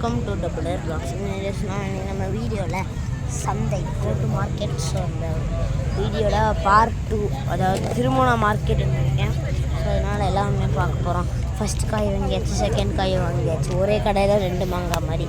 Welcome to doubler blocks. நம்ம வீடியோவில் சந்தை கோட்டு மார்க்கெட். ஸோ அந்த வீடியோவில் பார்ட் 2, அதாவது திருமண மார்க்கெட் இருக்கேன். ஸோ அதனால் எல்லாமே பார்க்க போகிறோம். ஃபஸ்ட் காய் வாங்கியாச்சு, செகண்ட் காய் வாங்கியாச்சு. ஒரே கடையில் 2 மாங்காய் மாதிரி,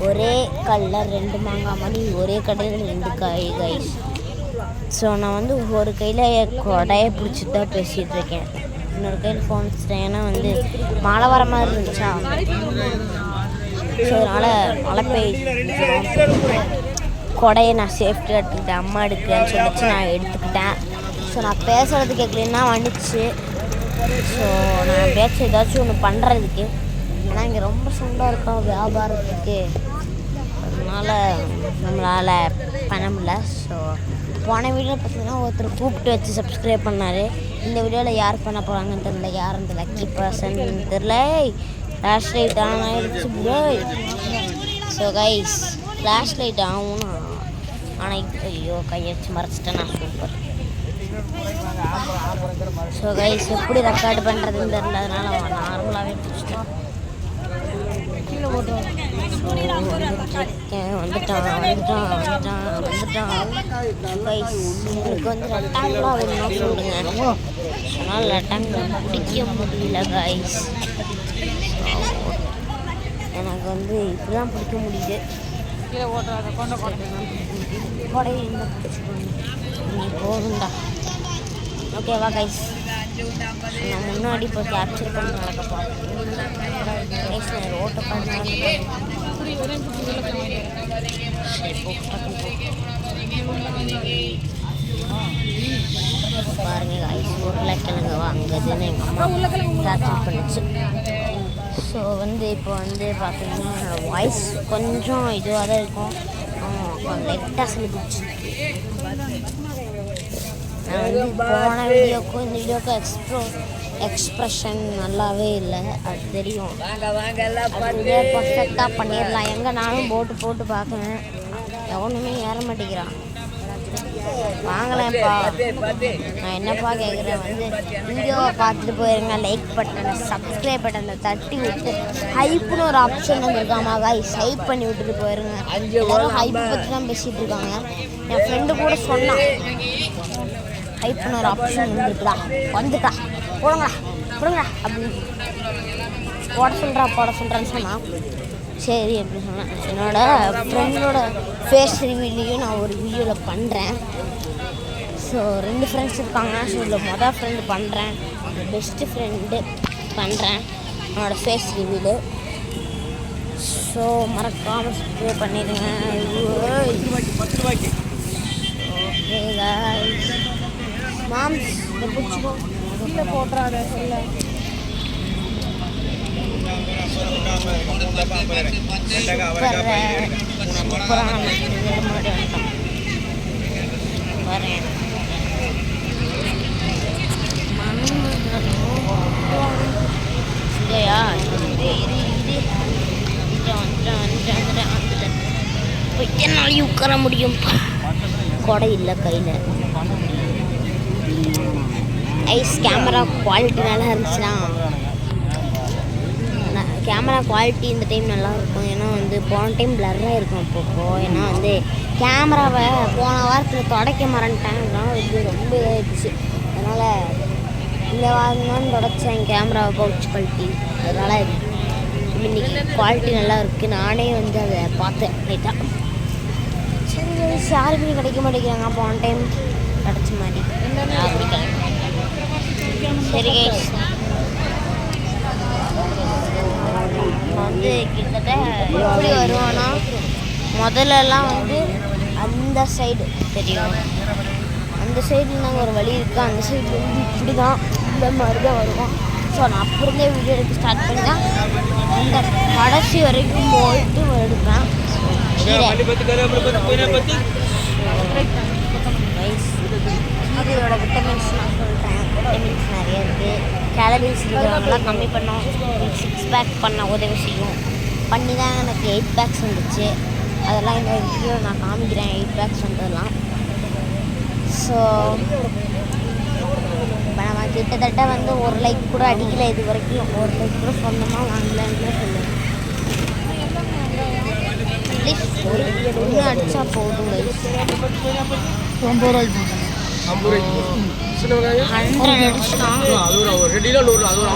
ஒரே கல்லில் 2 மாங்காய் மாதிரி, ஒரே கடையில் 2 காய் கைஸ். ஸோ நான் வந்து ஒரு கையில் கொடையை பிடிச்சிட்டு தான் பேசிகிட்டு இருக்கேன், இன்னொரு கையில் ஃபோன் வச்சுட்டேன். ஏன்னா வந்து மழை வர மாதிரி இருந்துச்சா, ஸோ அதனால் மழை பெய்ய கொடையை நான் சேஃப்டி எடுத்துக்கிட்டேன். அம்மா எடுக்கிறேன்னு சொல்லிச்சு, நான் எடுத்துக்கிட்டேன். ஸோ நான் பேசுகிறது கேட்கலன்னா வந்துச்சு. ஸோ நான் பேச்சு ஏதாச்சும் ஒன்று பண்ணுறதுக்கு, ஏன்னா இங்கே ரொம்ப சூடாக இருக்கும் வியாபாரத்துக்கு, அதனால் நம்மளால் பண்ண முடியல. ஸோ போன வீடியோவில் பார்த்தீங்கன்னா ஒருத்தர் கூப்பிட்டு வச்சு சப்ஸ்கிரைப் பண்ணார். இந்த வீடியோவில் யார் பண்ண போகிறாங்கன்னு தெரில, யார் அந்த லக்கி பர்சன் தெரில. ஃப்ளாஷ் லைட் ஆன் ஆகிடுச்சு bro. So guys flash light ஆகும்னா ஆனால் ஐயோ கையை வச்சு மறைச்சிட்டேன் நான். சூப்பர். ஸோ கைஸ் எப்படி ரெக்கார்டு பண்ணுறதுன்னு தெரில, அதனால் நார்மலாகவே பிடிச்சிட்டேன். வந்துட்டான் கைஸ். எனக்கு வந்து ரெக்டாங்கிளாக வேணும்னா சொல்லுங்க, ஆனால் ரெக்டாங்கிள் பிடிக்க முடியல கைஸ். எனக்கு வந்து இப்படி தான் பிடிக்க முடியுது. கொடையை இந்த பிடிச்சிக்கோங்க, நீங்கள் போகுண்டா. ஓகேவா கைஸ், நான் முன்னாடி இப்போ கேப்சர் பண்ணி நடக்க பார்ப்பேன். ரோட்டை பார்த்து பாருங்க கைஸ், உருளைக்கிழங்கு வாங்குதுன்னு எங்கள் அம்மா கேப்சர் பண்ணிச்சு. ஸோ வந்து இப்போ வந்து பார்த்தீங்கன்னா என்னோடய வாய்ஸ் கொஞ்சம் இதுவாக தான் இருக்கும், லைட்டாக சொல்லிடுச்சு. நான் வந்து போன வீடியோக்கும் இந்த வீடியோக்கும் எக்ஸ்ப்ரெஷன் நல்லாவே இல்லை, அது தெரியும். வீடியோ பர்ஃபெக்டாக பண்ணிடலாம். எங்கே நானும் போட்டு பார்க்குறேன், எவனுமே ஏற மாட்டேங்கிறான். வாங்கலேன்ப்பா, நான் என்னப்பா கேட்குறேன், வந்து வீடியோவை பார்த்துட்டு போயிருங்க. லைக் பட்டனை, சப்ஸ்கிரைப் பட்டனை தட்டி விட்டு ஹைப்புன்னு ஒரு ஆப்ஷன் வந்துருக்காமா கைஸ், ஹைப் பண்ணி விட்டுட்டு போயிருங்க. எல்லாரும் ஹைப்பை பற்றி தான் பேசிகிட்டு இருக்காங்க. என் ஃப்ரெண்டு கூட சொன்னான், ஹைப்புன்னு ஒரு ஆப்ஷன் வந்துட்டா போடுங்களா அப்படின்னு போட சொல்கிறான்னு சொன்னான். சரி அப்படின்னு சொன்னேன். என்னோடய ஃப்ரெண்டோட ஃபேஸ் ரிவீலையும் நான் ஒரு வீடியோவில் பண்ணுறேன். ஸோ 2 ஃப்ரெண்ட்ஸ் இருக்காங்க. ஸோ இதில் மொதல் ஃப்ரெண்டு பண்ணுறேன், பெஸ்ட்டு ஃப்ரெண்டு பண்ணுறேன் என்னோடய ஃபேஸ் ரிவீலு. ஸோ மறக்காமல் சப்ஸ்கிரைப் பண்ணிடுங்க. ஓகே கைஸ், மாம்ஸ் இதை பிடிச்சிக்கோ, இதில் போட்டுறாரு இல்லை. என்னால் உட்கார முடியும், கொடை இல்லை கையில். ஐஸ் கேமரா குவாலிட்டி நல்லா இருந்துச்சுன்னா, கேமரா குவாலிட்டி இந்த டைம் நல்லாயிருக்கும். ஏன்னா வந்து போன டைம் பிளர்ராக இருக்கும் அப்பப்போ. ஏன்னா வந்து கேமராவை போன வாரத்தில் துடைக்க மறந்துட்டேன், அதனால் இது ரொம்ப இதாகிடுச்சு. அதனால் இந்த வாரம் தான் துடைச்சேன் கேமராவை பவுச் குவாலிட்டி. அதனால் இன்றைக்கி குவாலிட்டி நல்லா இருக்குது. நானே வந்து அதை பார்த்தேன் லைட்டாக. சரி யாருக்குமே கிடைக்க மாட்டேங்கிறாங்க, போன டைம் கிடச்ச மாதிரி கிடைக்கல. சரி கைஸ், வந்து கிட்டத்தட்ட எப்படி வருவான்னா, முதல்லலாம் வந்து அந்த சைடு தெரியும், அந்த சைடில் நாங்கள் ஒரு வழி இருக்குது, அந்த சைடு வந்து இப்படி தான் இந்த மாதிரி தான் வருவோம். ஸோ நான் அப்படிருந்தே வீடியோ எடுக்க ஸ்டார்ட் பண்ணேன், அந்த கடைசி வரைக்கும் போயிட்டு எடுப்பேன். இதோட விட்டமின்ஸ் நான் சொல்லிட்டேன், விட்டமின்ஸ் நிறைய இருக்குது. கேலரிஸ் இருக்கிறவங்களாம் கம்மி பண்ணோம், 6 பேக் பண்ண உதவி செய்யும். பண்ணி தான் எனக்கு 8 பேக்ஸ் வந்துச்சு. அதெல்லாம் இந்த வீடியோ நான் காமிக்கிறேன், 8 பேக்ஸ் வந்ததெல்லாம். ஸோ இப்போ நம்ம கிட்டத்தட்ட வந்து 1 லைக் கூட அடிக்கலை இது வரைக்கும். 1 லைக் கூட சொந்தமாக வாங்கலான்னு சொல்லுவேன். ஒன்று அடித்தா போதும் கைஸ். 50 ரூபாய்க்கு 100 அடிச்சிட்டான்.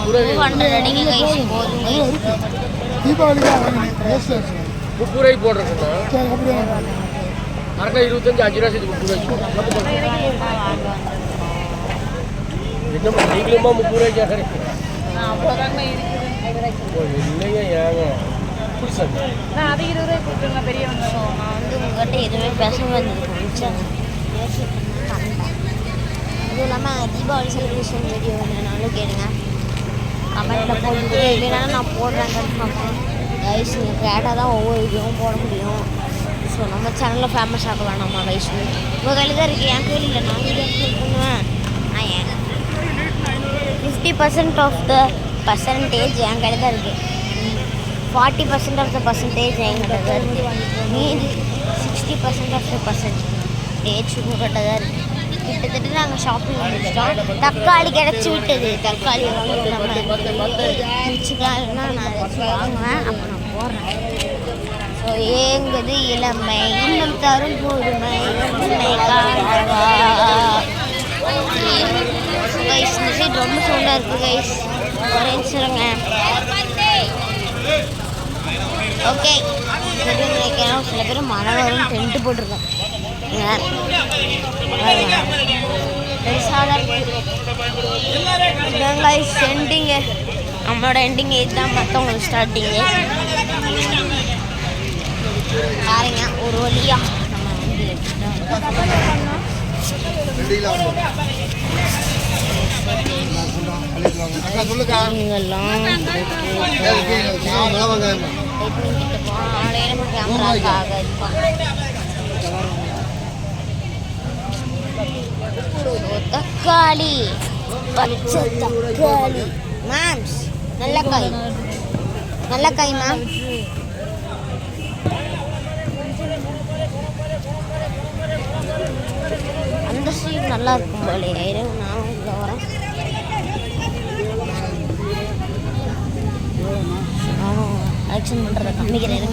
200 அடிங்க கைஸ் போதும் கைஸ். தீபாவளிக்கு 30 ரூபாய்க்கு போடுறேன். கரெக்டாக 25 5 ரூபா சேர்த்து 30 ரூபாய்க்கு என்ன நீங்களுமா 30 ரூபாய்க்கு கேட்குறேன். இல்லைங்க ஏங்க நான் அது 20 ரூபாய் கொடுத்துருங்க பெரிய ஸோ நான் வந்து உங்கள்கிட்ட எதுவுமே பேச வந்ததுக்கு மிச்சம் அதுவும் இல்லாமல் தீபாவளி செலிப்ரேஷன் வீடியோ வேணுனாலும் கேளுங்க, கமெண்ட்டில் போட்டு. இல்லைனா நான் போடுறேன் கன்ஃபார்ம் கைஸ். நீங்கள் கேட்டால் தான் ஒவ்வொரு வீடியோவும் போட முடியும். ஸோ நம்ம சேனலில் ஃபேமஸ் ஆக வேணாமா கைஸ்? உங்கள் கையில் தான் இருக்குது, என் கையில் இல்லை. நான் வீடியோ பண்ணுவேன். நான் ஏன் 50% ஆஃப் த பர்சன்டேஜ் என் கையில் தான் இருக்குது. 40% ஆஃப் த பர்சன்டேஜ் என்கிட்ட தான் இருக்குது. மீதி 60% ஆஃப் த பர்சன்டேஜ் உங்கள்கிட்ட தான் இருக்குது. கிட்டத்தட்ட நாங்கள் ஷாப்பிங் முடிச்சிட்டோம். தக்காளி கிடச்சி விட்டது. தக்காளி வாங்கி நம்ம முடிச்சுக்கலாம். இல்லைன்னா நான் ஏதாச்சும் வாங்குவேன், அப்போ நான் போடுறேன். ஸோ ஏங்குது இளமை இன்னும் தரும் பொறுமை கைஸ். இந்த சைட் ரொம்ப சவுண்டாக இருக்குது கைஸ். ஒரே சொல்லுங்க. ஓகே நினைக்கிறோம். சில பேர் மழை வரும் டென்ட்டு போட்டிருக்கோம். இதாங்க கைஸ் எண்டிங்கு. நம்மளோட எண்டிங் இதுதான், மற்றவங்களுக்கு ஸ்டார்டிங்கு. பாருங்க ஒரு வழியா நம்ம வந்து தக்காளி, பச்சை தக்காளி மேம்ஸ். நல்ல காய், நல்ல காய் மேம். அந்த ஸ்ட்ரீட் நல்லா இருக்கும் போலே. நானும் இதில் வரேன். நானும் செலெக்ஷன் பண்ணுறதை காமிக்கிறேன்.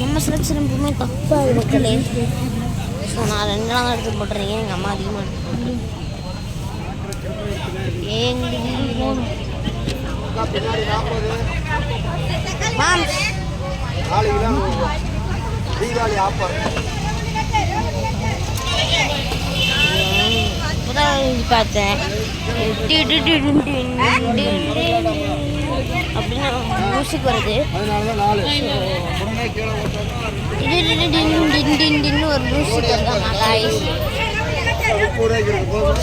நம்ம செலெக்ஷன் எப்பவுமே தப்பாக மக்களே. ஸோ நான் 2 நாள் எடுத்து போட்டுறீங்க. எங்கள் அம்மா அதிகமாக எடுத்து போட்டுருங்க. மேம் இப்போதான் பார்த்தேன் அப்படின்னு மியூசிக் வருது. ஒரு மியூசிக் வருதாங்க.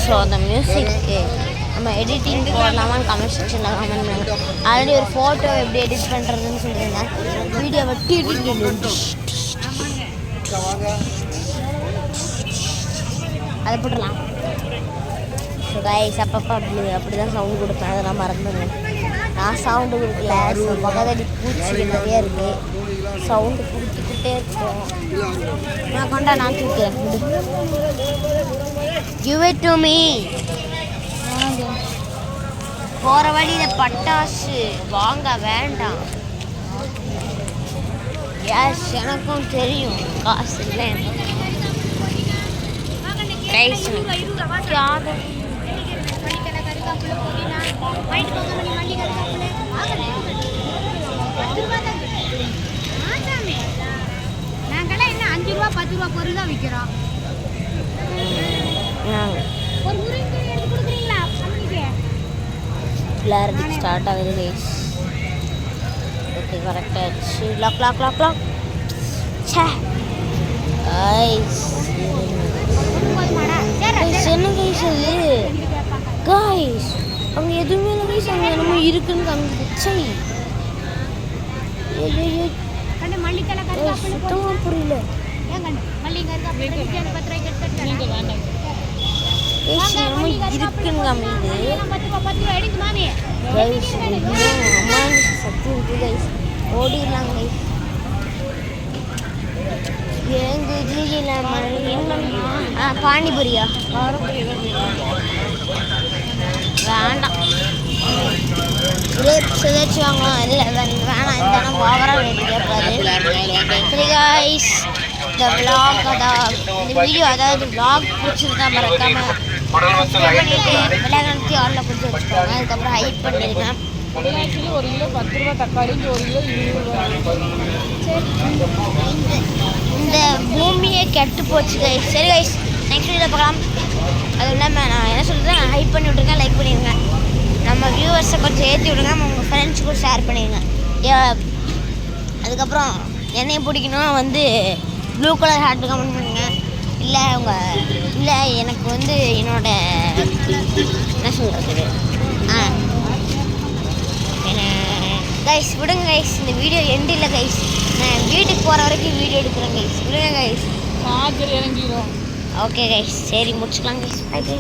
ஸோ அந்த மியூசிக்கு நம்ம எடிட்டிங் போடலாமான்னு கமெண்ட் செக்ஷனில் கமெண்ட் பண்ணுங்க. ஆல்ரெடி ஒரு ஃபோட்டோ எப்படி எடிட் பண்ணுறதுன்னு சொல்லியிருந்தேன். வீடியோவை அதை போட்டுடலாம். ஸோ கைஸ் அப்பப்போ அப்படி தான் சவுண்டு கொடுப்பேன். அதெல்லாம் மறந்துடுங்க. நான் சவுண்டு கொடுக்கல. ஸோ பக்கத்தடி பூச்சி நிறைய இருக்குது. சவுண்டு கொடுத்துக்கிட்டே இருக்கும். நான் கொண்டா நான் தூக்கிறேன். Give it to me. போகிற வழியில் பட்டாசு வாங்க வேண்டாம். எஸ் எனக்கும் தெரியும். காசு இல்லை ரைஸ் நாங்கெல்லாம் என்ன 5 ரூபா 10 ரூபா பொருள் தான் விற்கிறோம். ஒரு முருங்கை எடுத்து கொடுக்குறீங்களா? கிளாரிட்டி ஸ்டார்ட் ஆகுது கைஸ். ஓகே கரெக்டாக ஆச்சு. Lock lock lock lock. Say guys என்ன கைஸ் அது? கைஸ் அவங்க எதுவுமே இல்லை கைஸ். அங்கே என்னமோ இருக்குன்னு காமிச்சு. சுத்தமாக புரியல. இருக்குன்னு காமிக்குது. கைஸ் அம்மா சக்தி இருக்கு கைஸ். ஓடிடலாம் கைஸ். பானிபுரியா வேண்டாம். கிரேப்ஸ் ஏதாச்சும் வாங்கலாம். இல்லை வேணாம். இந்த ஓவராக ரேட்டு கேட்பாரு. சரி guys, இந்த vlog அதாவது இந்த வீடியோ அதாவது vlog பிடிச்சிருந்தா மறக்காம subscribe பண்ணிட்டு விளையாடுறதுக்கு ஆளில் கொடுத்து வச்சுக்கோங்க. அதுக்கப்புறம் ஹைப் பண்ணிடுங்க. ஆக்சுவலி 1 கிலோ 10 ரூபா தக்காளி, 1 கிலோ 20 ரூபா. இந்த பூமியே கெட்டு போச்சு கைஸ். சரி கைஸ், நெக்ஸ்ட் வீடியோ பார்க்கலாம். அதுவும் இல்லாமல் நான் என்ன சொல்கிறேன், ஹைப் பண்ணி விட்ருங்க, லைக் பண்ணிடுங்க. நம்ம வியூவர்ஸை கொஞ்சம் ஏற்றி விடுங்க, உங்கள் ஃப்ரெண்ட்ஸுக்கும் ஷேர் பண்ணிடுங்க. அதுக்கப்புறம் என்னையும் பிடிக்கணும் வந்து ப்ளூ கலர் ஹேர்ட் கமெண்ட் பண்ணுங்க. இல்லை எனக்கு வந்து என்னோட என்ன சொல்கிறது கைஸ் விடுங்க கைஸ். இந்த வீடியோ எண்டு இல்லை கைஸ், நான் வீட்டுக்கு போகிற வரைக்கும் வீடியோ எடுக்கிறேன் கைஸ். விடுங்க கைஸ். சார்ஜர் இறங்கிடும். ஓகே கைஸ், சரி முடிச்சுக்கலாம் கைஸ். By by.